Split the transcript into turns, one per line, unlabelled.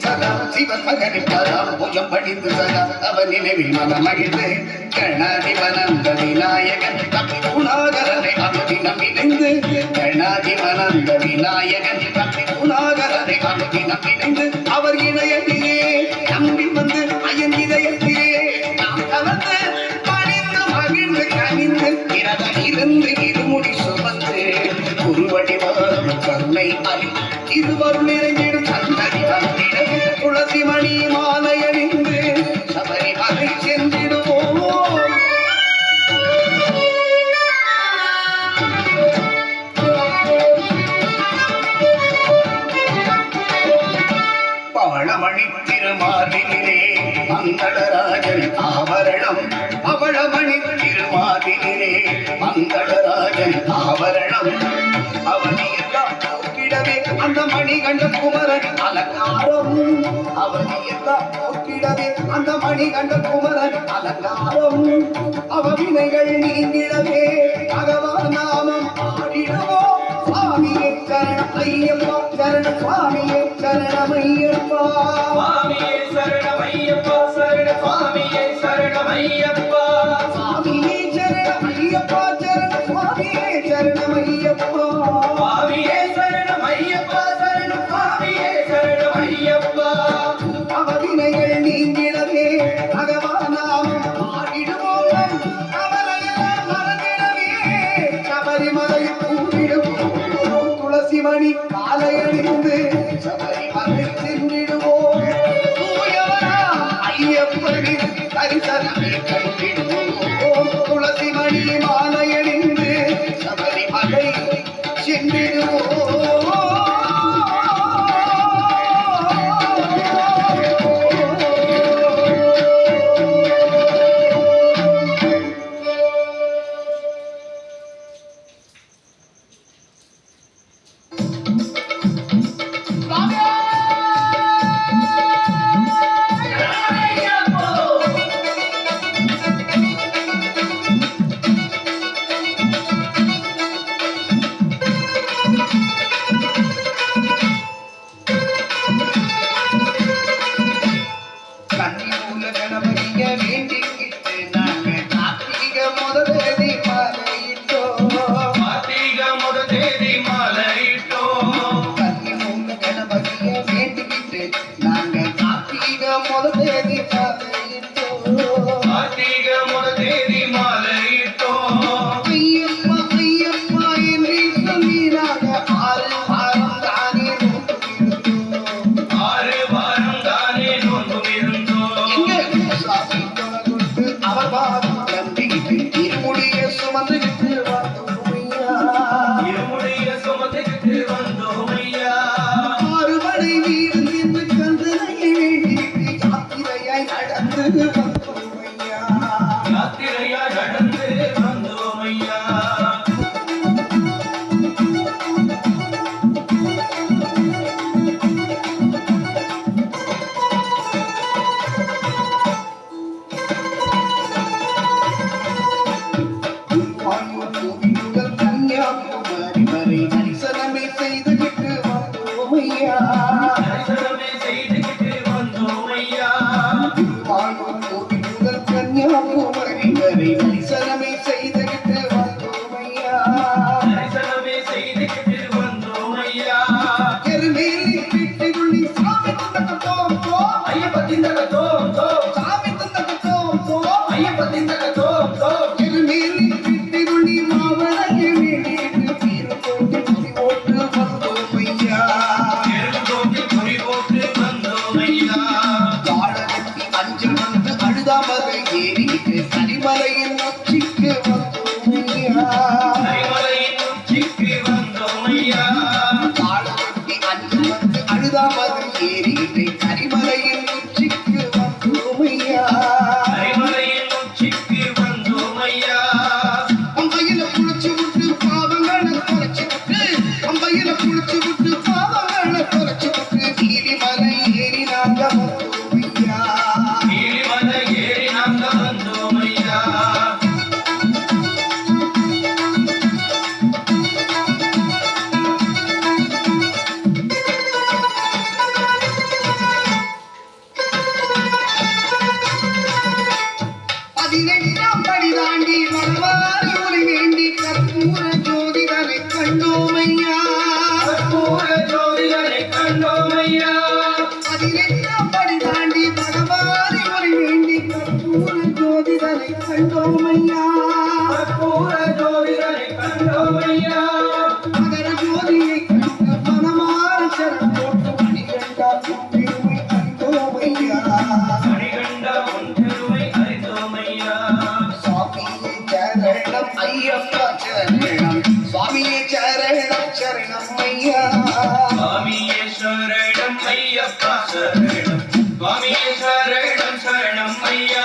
சதா சிவமகனி பதாம் புஜம் படிந்து சதா அவன் நினைவில் மனமகிழ்ந்து கணாதிபனந்த விநாயகன் தப்பி குணாகரனை அனுதினம் இணைந்து கணாதிபனந்த விநாயகன் தப்பி குணாகரனை அனுதினம் இணைந்து அவர் இணையத்திலே நம்பி வந்து அயன் இதயத்திலே நாம் கலந்து பணிந்து மகிழ்ந்து கனிந்து இருந்து இருமுடி சுமந்து குருவடிவாரம் கருணை அலி இருவரும் நிறைந்திடும் சந்ததி வந்திடவே துளசி மணி மாலை அணிந்து சபரிமலை சென்றிடுவோம். பவளமணி திருமார்பினிலே மங்களராஜன் ஆவரணம் பவளமணி திருமார்பினிலே மங்களராஜன் ஆவரணம் அவனியெல்லாம் போக்கிடவே அந்த மணிகண்ட குமரன் அலங்காரம் அவனியெல்லாம் போக்கிடவே அந்த மணிகண்ட குமரன் அலங்காரம் அவவினைகள் நீங்கிடவே பகவான் நாமம் ஆடிடுவோம். சுவாமியே சரணம் ஐயப்பா சரணம் சுவாமியே சரணம் ஐயப்பா
சுவாமியே சரணம் ஐயப்பா சரண சுவாமியே சரணம் ஐயப்பா
சுவாமியே சரணம் ஐயப்பா சரணம் சுவாமியே சரணம் ஐயப்பா
சுவாமியே சரணம் ஐயப்பா சரண சுவாமியே சரணம் ஐயப்பா
அவவினைகள் நீங்கிடவே பகவான் நாமம் ஆடிடுவோம். கவலையெல்லாம் மறந்திடவே சபரிமலை கூடிடுவோம். துளசி மணி காலை அணிந்து சபரிமலை சென்றிடுவோம். தூயவரா ஐயப்பனின் தரிசனமே கண்டிடுவோம். துளசி மணி மாலை அணிந்து சபரிமலை சென்றிடுவோம். பதினெட்டாம் படி தாண்டி பகவானை முறை வேண்டி கற்பூர ஜோதிடரை கண்டோம் ஐயா.
கற்பூர ஜோதிடரை கண்டோம் ஐயா.
மகர ஜோதியை கண்ட மனமார சரண் போட்டு மணிகண்டா பெருமை அறிந்தோம் ஐயா.
மணிகண்டா உன் பெருமை அறிந்தோம் ஐயா.
சுவாமியே சரணம் ஐயப்பா சரணம், சுவாமியே சரணம் சரணம் ஐயா.
சுவாமியே சரணம் ஐயப்பா சரணம், சுவாமியே சரணம் சரணம் ஐயா.